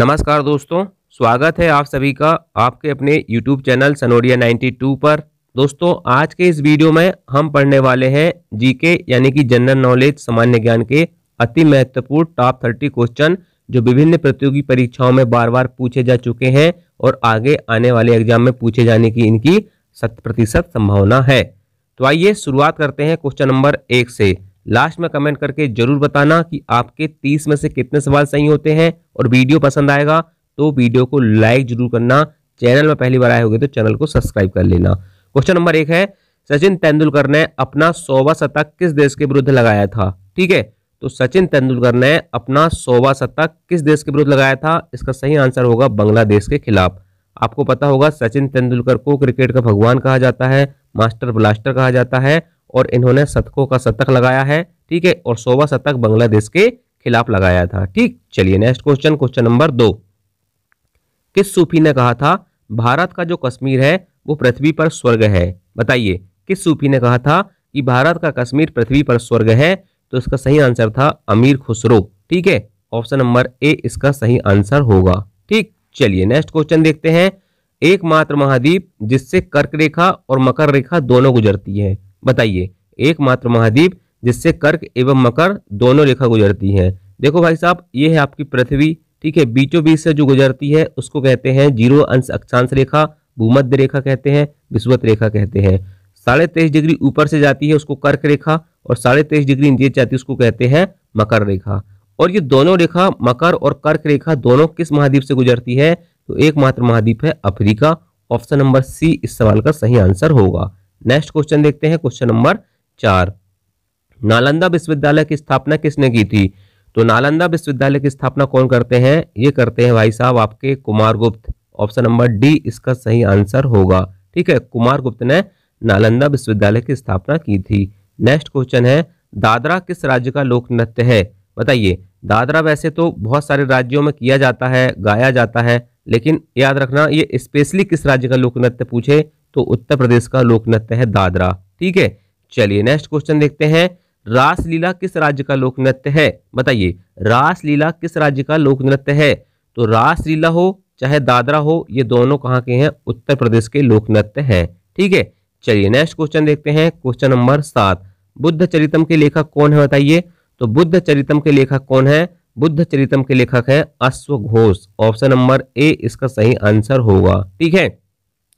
नमस्कार दोस्तों, स्वागत है आप सभी का आपके अपने YouTube चैनल सनोरिया 92 पर। दोस्तों, आज के इस वीडियो में हम पढ़ने वाले हैं जीके यानी कि जनरल नॉलेज सामान्य ज्ञान के अति महत्वपूर्ण टॉप 30 क्वेश्चन जो विभिन्न प्रतियोगी परीक्षाओं में बार बार पूछे जा चुके हैं और आगे आने वाले एग्जाम में पूछे जाने की इनकी 100% संभावना है। तो आइए शुरुआत करते हैं क्वेश्चन नंबर 1 से। लास्ट में कमेंट करके जरूर बताना कि आपके 30 में से कितने सवाल सही होते हैं और वीडियो पसंद आएगा तो वीडियो को लाइक जरूर करना। चैनल में पहली बार आए होंगे तो चैनल को सब्सक्राइब कर लेना। क्वेश्चन नंबर 1 है, सचिन तेंदुलकर ने अपना 100वां शतक किस देश के विरुद्ध लगाया था? ठीक है, तो सचिन तेंदुलकर ने अपना 100वां शतक किस देश के विरुद्ध लगाया था? इसका सही आंसर होगा बांग्लादेश के खिलाफ। आपको पता होगा सचिन तेंदुलकर को क्रिकेट का भगवान कहा जाता है, मास्टर ब्लास्टर कहा जाता है और इन्होंने शतकों का शतक लगाया है। ठीक है, और 100वां शतक बांग्लादेश के खिलाफ लगाया था। ठीक, चलिए नेक्स्ट क्वेश्चन, क्वेश्चन नंबर 2। किस सूफी ने कहा था भारत का जो कश्मीर है वो पृथ्वी पर स्वर्ग है? बताइए, किस सूफी ने कहा था कि भारत का कश्मीर पृथ्वी पर स्वर्ग है? तो इसका सही आंसर था अमीर खुसरो। ठीक है, ऑप्शन नंबर ए इसका सही आंसर होगा। ठीक, चलिए नेक्स्ट क्वेश्चन देखते हैं। एकमात्र महाद्वीप जिससे कर्क रेखा और मकर रेखा दोनों गुजरती है? बताइए, एकमात्र महाद्वीप जिससे कर्क एवं मकर दोनों रेखा गुजरती है। देखो भाई साहब, ये है आपकी पृथ्वी। ठीक है, बीचों बीच से जो गुजरती है उसको कहते हैं 0 अंश अक्षांश रेखा, भूमध्य रेखा कहते हैं, विषुवत रेखा कहते हैं। 23.5 डिग्री ऊपर से जाती है उसको कर्क रेखा और 23.5 डिग्री नीचे जाती है उसको कहते हैं मकर रेखा। और ये दोनों रेखा मकर और कर्क रेखा दोनों किस महाद्वीप से गुजरती है? तो एकमात्र महाद्वीप है अफ्रीका। ऑप्शन नंबर सी इस सवाल का सही आंसर होगा। नेक्स्ट क्वेश्चन देखते हैं, क्वेश्चन नंबर 4। नालंदा विश्वविद्यालय की स्थापना किसने की थी? तो नालंदा विश्वविद्यालय की स्थापना कौन करते हैं? ये करते हैं भाई साहब आपके कुमारगुप्त। ऑप्शन नंबर डी इसका सही आंसर होगा। ठीक है, कुमारगुप्त ने नालंदा विश्वविद्यालय की स्थापना की थी। नेक्स्ट क्वेश्चन है, दादरा किस राज्य का लोक नृत्य है? बताइए, दादरा वैसे तो बहुत सारे राज्यों में किया जाता है, गाया जाता है, लेकिन याद रखना ये स्पेशली किस राज्य का लोक नृत्य पूछे तो उत्तर प्रदेश का लोक नृत्य है दादरा। ठीक है, चलिए नेक्स्ट क्वेश्चन देखते हैं। रासलीला किस राज्य का लोक नृत्य है? बताइए, रासलीला किस राज्य का लोक नृत्य है? तो रासलीला हो चाहे दादरा हो, ये दोनों कहाँ के हैं? उत्तर प्रदेश के लोक नृत्य हैं। ठीक है, चलिए नेक्स्ट क्वेश्चन देखते हैं, क्वेश्चन नंबर 7। बुद्ध चरितम के लेखक कौन है? बताइए, तो बुद्ध चरितम के लेखक कौन है? बुद्ध चरितम के लेखक है अश्वघोष। ऑप्शन नंबर ए इसका सही आंसर होगा। ठीक है,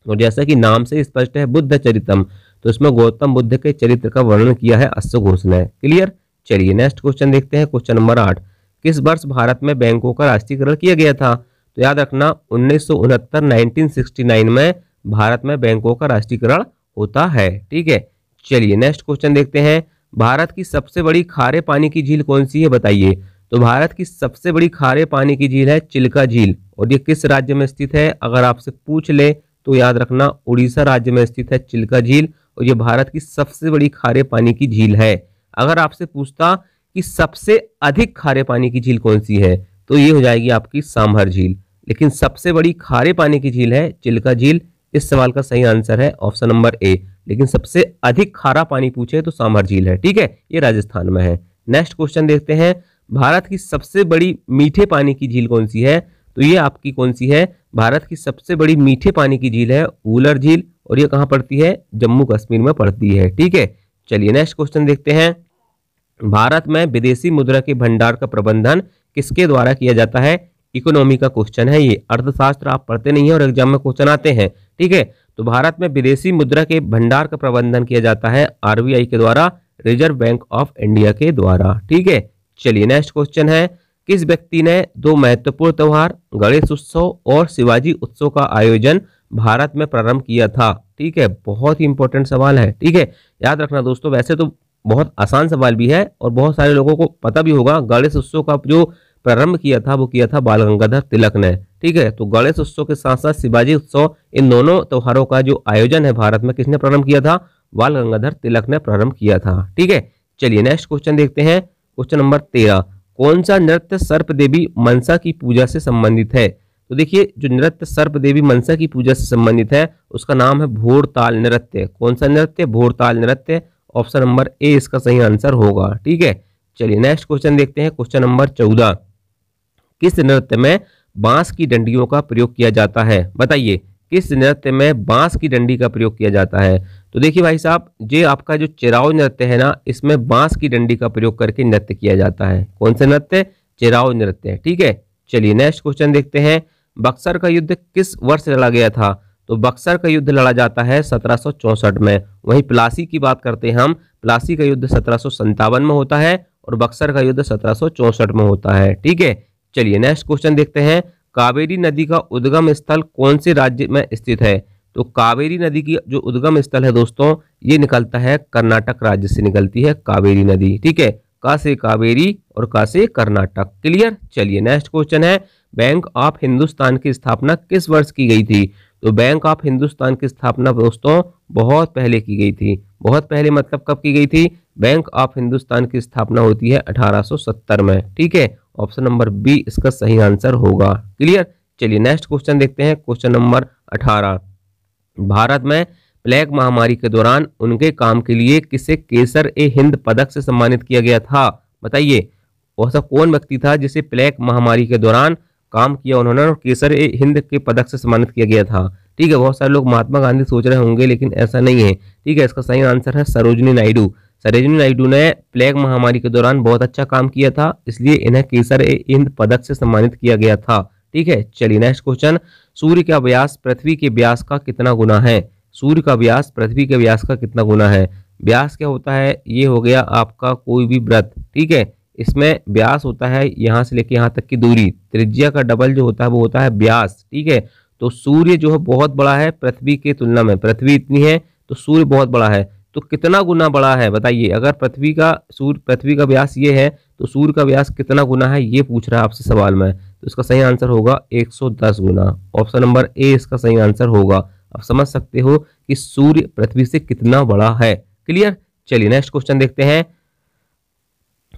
और जैसा कि नाम से स्पष्ट है बुद्ध चरितम, तो इसमें गौतम बुद्ध के चरित्र का वर्णन किया है अश्वघोष ने। क्लियर, चलिए नेक्स्ट क्वेश्चन देखते हैं, क्वेश्चन नंबर 8। किस वर्ष भारत में बैंकों का राष्ट्रीयकरण किया गया था? तो याद रखना 1969 में भारत में बैंकों का राष्ट्रीयकरण होता है। ठीक है, चलिए नेक्स्ट क्वेश्चन देखते हैं। भारत की सबसे बड़ी खारे पानी की झील कौन सी है? बताइए, तो भारत की सबसे बड़ी खारे पानी की झील है चिल्का झील। और ये किस राज्य में स्थित है? अगर आपसे पूछ ले तो याद रखना उड़ीसा राज्य में स्थित है चिल्का झील और ये भारत की सबसे बड़ी खारे पानी की झील है। अगर आपसे पूछता कि सबसे अधिक खारे पानी की झील कौन सी है तो ये हो जाएगी आपकी सांभर झील, लेकिन सबसे बड़ी खारे पानी की झील है चिल्का झील। इस सवाल का सही आंसर है ऑप्शन नंबर ए, लेकिन सबसे अधिक खारा पानी पूछे तो सांभर झील है। ठीक है, ये राजस्थान में है। नेक्स्ट क्वेश्चन देखते हैं। भारत की सबसे बड़ी मीठे पानी की झील कौन सी है? तो ये आपकी कौन सी है? भारत की सबसे बड़ी मीठे पानी की झील है वूलर झील और ये कहाँ पड़ती है? जम्मू कश्मीर में पड़ती है। ठीक है, चलिए नेक्स्ट क्वेश्चन देखते हैं। भारत में विदेशी मुद्रा के भंडार का प्रबंधन किसके द्वारा किया जाता है? इकोनॉमी का क्वेश्चन है ये, अर्थशास्त्र आप पढ़ते नहीं है और एग्जाम में क्वेश्चन आते हैं। ठीक है, तो भारत में विदेशी मुद्रा के भंडार का प्रबंधन किया जाता है आरबीआई के द्वारा, रिजर्व बैंक ऑफ इंडिया के द्वारा। ठीक है, चलिए नेक्स्ट क्वेश्चन है। किस व्यक्ति ने 2 महत्वपूर्ण त्योहार गणेश उत्सव और शिवाजी उत्सव का आयोजन भारत में प्रारंभ किया था? ठीक है, बहुत ही इंपॉर्टेंट सवाल है। ठीक है, याद रखना दोस्तों, वैसे तो बहुत आसान सवाल भी है और बहुत सारे लोगों को पता भी होगा। गणेश उत्सव का जो प्रारंभ किया था वो किया था बाल गंगाधर तिलक ने। ठीक है, तो गणेश उत्सव के साथ साथ शिवाजी उत्सव, इन दोनों त्योहारों का जो आयोजन है भारत में किसने प्रारंभ किया था? बाल गंगाधर तिलक ने प्रारंभ किया था। ठीक है, चलिए नेक्स्ट क्वेश्चन देखते हैं, क्वेश्चन नंबर 13। कौन सा नृत्य सर्प देवी मनसा की पूजा से संबंधित है? तो देखिए, जो नृत्य सर्प देवी मनसा की पूजा से संबंधित है उसका नाम है भोरताल नृत्य। कौन सा नृत्य? भोरताल नृत्य। ऑप्शन नंबर ए इसका सही आंसर होगा। ठीक है, चलिए नेक्स्ट क्वेश्चन देखते हैं, क्वेश्चन नंबर 14। किस नृत्य में बांस की डंडियों का प्रयोग किया जाता है? बताइए किस नृत्य में बांस की डंडी का प्रयोग किया जाता है? तो देखिए भाई साहब, ये आपका जो चिराव नृत्य है ना, इसमें बांस की डंडी का प्रयोग करके नृत्य किया जाता है। कौन से नृत्य? चिराव नृत्य। ठीक है, चलिए नेक्स्ट क्वेश्चन देखते हैं। बक्सर का युद्ध किस वर्ष लड़ा गया था? तो बक्सर का युद्ध लड़ा जाता है 1764 में। वहीं प्लासी की बात करते हैं हम, प्लासी का युद्ध 1757 में होता है और बक्सर का युद्ध 1764 में होता है। ठीक है, चलिए नेक्स्ट क्वेश्चन देखते हैं। कावेरी नदी का उद्गम स्थल कौन से राज्य में स्थित है? तो कावेरी नदी की जो उद्गम स्थल है दोस्तों, ये निकलता है कर्नाटक राज्य से निकलती है कावेरी नदी। ठीक है, का से कावेरी और का से कर्नाटक। क्लियर। चलिए नेक्स्ट क्वेश्चन है। बैंक ऑफ हिंदुस्तान की स्थापना किस वर्ष की गई थी? तो बैंक ऑफ हिंदुस्तान की स्थापना दोस्तों बहुत पहले की गई थी। बहुत पहले मतलब कब की गई थी? बैंक ऑफ हिंदुस्तान की स्थापना होती है 1870 में। ठीक है, ऑप्शन नंबर बी इसका सही आंसर होगा। क्लियर। चलिए नेक्स्ट क्वेश्चन देखते हैं। Question number 18। भारत में प्लेग महामारी के दौरान उनके काम के लिए किसे केसर ए हिंद पदक से सम्मानित किया गया था? बताइए ऐसा कौन व्यक्ति था जिसे प्लेग महामारी के दौरान काम किया उन्होंने और केसर ए हिंद के पदक से सम्मानित किया गया था? ठीक है, बहुत सारे लोग महात्मा गांधी सोच रहे होंगे, लेकिन ऐसा नहीं है। ठीक है, इसका सही आंसर है सरोजिनी नायडू। सरोजिनी नायडू ने प्लेग महामारी के दौरान बहुत अच्छा काम किया था, इसलिए इन्हें केसर ए हिंद पदक से सम्मानित किया गया था। ठीक है, चलिए नेक्स्ट क्वेश्चन। सूर्य का व्यास पृथ्वी के व्यास का कितना गुना है? सूर्य का व्यास पृथ्वी के व्यास का कितना गुना है? व्यास क्या होता है? ये हो गया आपका कोई भी वृत्त। ठीक है, इसमें व्यास होता है यहाँ से लेके यहाँ तक की दूरी, त्रिज्या का डबल जो होता है वो होता है व्यास। ठीक है, तो सूर्य जो है बहुत बड़ा है पृथ्वी के तुलना में। पृथ्वी इतनी है तो सूर्य बहुत बड़ा है, तो कितना गुना बड़ा है बताइए? अगर पृथ्वी का व्यास ये है तो सूर्य का व्यास कितना गुना है, ये पूछ रहा है आपसे सवाल में। तो इसका सही आंसर होगा 110 गुना। ऑप्शन नंबर ए इसका सही आंसर होगा। आप समझ सकते हो कि सूर्य पृथ्वी से कितना बड़ा है। क्लियर। चलिए नेक्स्ट क्वेश्चन देखते हैं।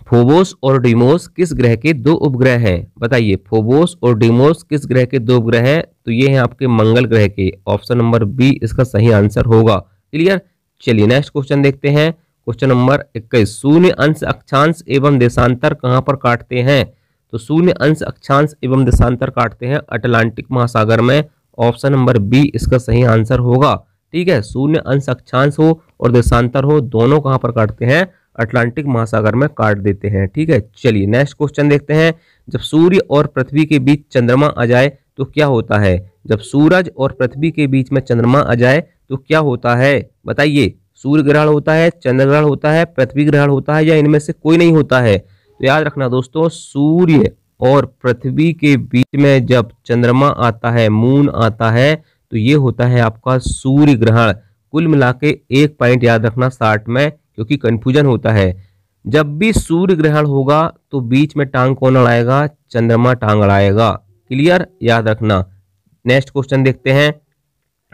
फोबोस और डीमोस किस ग्रह के दो उपग्रह हैं? बताइए फोबोस और डीमोस किस ग्रह के दो उपग्रह हैं? तो ये हैं आपके मंगल ग्रह के। ऑप्शन नंबर बी इसका सही आंसर होगा। क्लियर। चलिए नेक्स्ट क्वेश्चन देखते हैं। Question number 21। शून्य अंश अक्षांश एवं देशांतर कहां पर काटते हैं? तो शून्य अंश अक्षांश एवं देशांतर काटते हैं अटलांटिक महासागर में। ऑप्शन नंबर बी इसका सही आंसर होगा। ठीक है, शून्य अंश अक्षांश हो और देशांतर हो, दोनों कहां पर काटते हैं? अटलांटिक महासागर में काट देते हैं। ठीक है, चलिए नेक्स्ट क्वेश्चन देखते हैं। जब सूर्य और पृथ्वी के बीच चंद्रमा आ जाए तो क्या होता है? जब सूरज और पृथ्वी के बीच में चंद्रमा आ जाए तो क्या होता है? बताइए। सूर्य ग्रहण होता है, चंद्र ग्रहण होता है, पृथ्वी ग्रहण होता है, या इनमें से कोई नहीं होता है? तो याद रखना दोस्तों, सूर्य और पृथ्वी के बीच में जब चंद्रमा आता है, मून आता है, तो ये होता है आपका सूर्य ग्रहण। कुल मिला के एक पॉइंट याद रखना 60 में, क्योंकि कंफ्यूजन होता है। जब भी सूर्य ग्रहण होगा तो बीच में टांग कौन अड़ाएगा? चंद्रमा टांग अड़ाएगा। क्लियर, याद रखना। नेक्स्ट क्वेश्चन देखते हैं।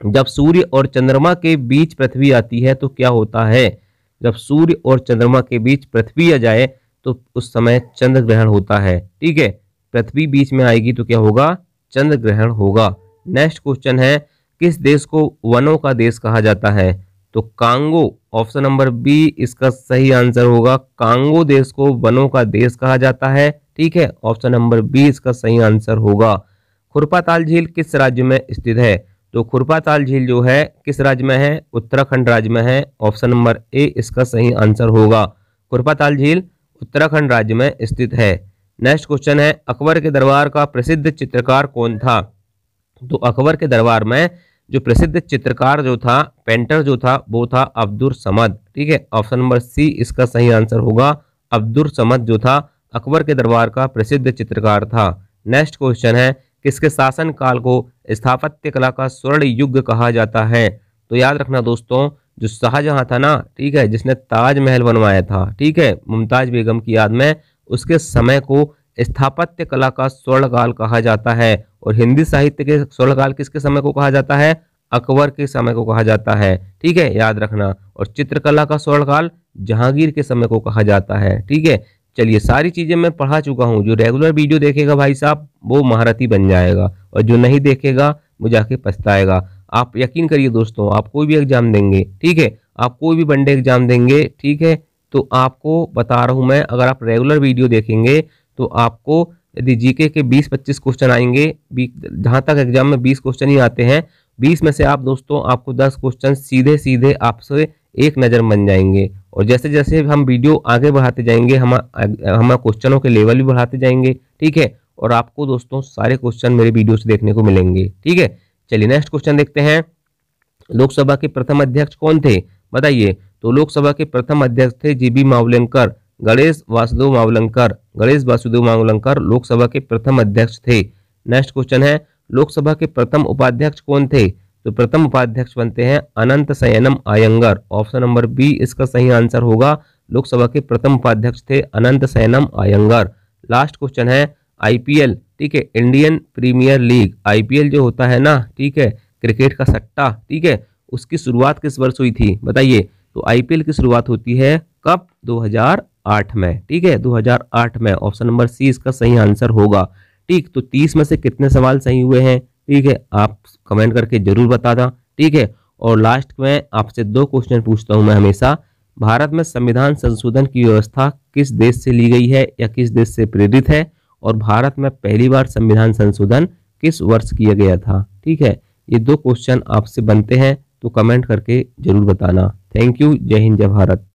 जब सूर्य और चंद्रमा के बीच पृथ्वी आती है तो क्या होता है? जब सूर्य और चंद्रमा के बीच पृथ्वी आ जाए तो उस समय चंद्र ग्रहण होता है। ठीक है, पृथ्वी बीच में आएगी तो क्या होगा? चंद्र ग्रहण होगा। नेक्स्ट क्वेश्चन है। किस देश को वनों का देश कहा जाता है? तो कांगो। ऑप्शन नंबर बी इसका सही आंसर होगा। कांगो देश को वनों का देश कहा जाता है। ठीक है, ऑप्शन नंबर बी इसका सही आंसर होगा। खुरपाताल झील किस राज्य में स्थित है? तो खुरपाताल झील जो है किस राज्य में है? उत्तराखंड राज्य में है। ऑप्शन नंबर ए इसका सही आंसर होगा। खुरपाताल झील उत्तराखंड राज्य में स्थित है। नेक्स्ट क्वेश्चन है। अकबर के दरबार का प्रसिद्ध चित्रकार कौन था? तो अकबर के दरबार में जो प्रसिद्ध चित्रकार जो था, पेंटर जो था, वो था अब्दुल समद। ठीक है, ऑप्शन नंबर सी इसका सही आंसर होगा। अब्दुल समद जो था अकबर के दरबार का प्रसिद्ध चित्रकार था। नेक्स्ट क्वेश्चन है। किसके शासन काल को स्थापत्य कला का स्वर्ण युग कहा जाता है? तो याद रखना दोस्तों, जो शाहजहां था ना, ठीक है, जिसने ताजमहल बनवाया था, ठीक है, मुमताज बेगम की याद में, उसके समय को स्थापत्य कला का स्वर्णकाल कहा जाता है। और हिंदी साहित्य के स्वर्णकाल किसके समय को कहा जाता है? अकबर के समय को कहा जाता है। ठीक है, याद रखना। और चित्रकला का स्वर्णकाल जहांगीर के समय को कहा जाता है। ठीक है, चलिए सारी चीजें मैं पढ़ा चुका हूँ। जो रेगुलर वीडियो देखेगा भाई साहब वो महारथी बन जाएगा, और जो नहीं देखेगा वो जाके पछताएगा। आप यकीन करिए दोस्तों, आप कोई भी एग्जाम देंगे, ठीक है, आप कोई भी वनडे एग्जाम देंगे, ठीक है, तो आपको बता रहा हूं मैं, अगर आप रेगुलर वीडियो देखेंगे तो आपको यदि जीके के 20-25 क्वेश्चन आएंगे, जहां तक एग्जाम में 20 क्वेश्चन ही आते हैं, 20 में से आप दोस्तों आपको 10 क्वेश्चन सीधे सीधे आपसे एक नज़र बन जाएंगे। और जैसे जैसे हम वीडियो आगे बढ़ाते जाएंगे, हम क्वेश्चनों के लेवल भी बढ़ाते जाएंगे, ठीक है। और आपको दोस्तों सारे क्वेश्चन मेरे वीडियो से देखने को मिलेंगे, ठीक है। चलिए नेक्स्ट क्वेश्चन देखते हैं। लोकसभा के प्रथम अध्यक्ष कौन थे, बताइए। तो लोकसभा के प्रथम अध्यक्ष थे जीबी मावलंकर, गणेश वासुदेव मावलंकर। गणेश वासुदेव मावलंकर लोकसभा के प्रथम अध्यक्ष थे। नेक्स्ट क्वेश्चन है, लोकसभा के प्रथम उपाध्यक्ष कौन थे। तो प्रथम उपाध्यक्ष बनते हैं अनंत शयनम अयंगर। ऑप्शन नंबर बी इसका सही आंसर होगा। लोकसभा के प्रथम उपाध्यक्ष थे अनंत शयनम अयंगर। लास्ट क्वेश्चन है, आईपीएल, ठीक है, इंडियन प्रीमियर लीग, आईपीएल जो होता है ना, ठीक है, क्रिकेट का सट्टा, ठीक है, उसकी शुरुआत किस वर्ष हुई थी, बताइए। तो आईपीएल की शुरुआत होती है कब, 2008 में, ठीक है, 2008 में। ऑप्शन नंबर सी इसका सही आंसर होगा, ठीक। तो 30 में से कितने सवाल सही हुए हैं, ठीक है, आप कमेंट करके जरूर बताना, ठीक है। और लास्ट में आपसे 2 क्वेश्चन पूछता हूं मैं हमेशा। भारत में संविधान संशोधन की व्यवस्था किस देश से ली गई है या किस देश से प्रेरित है, और भारत में पहली बार संविधान संशोधन किस वर्ष किया गया था, ठीक है। ये 2 क्वेश्चन आपसे बनते हैं, तो कमेंट करके जरूर बताना। Thank you. जय हिंद, जय भारत।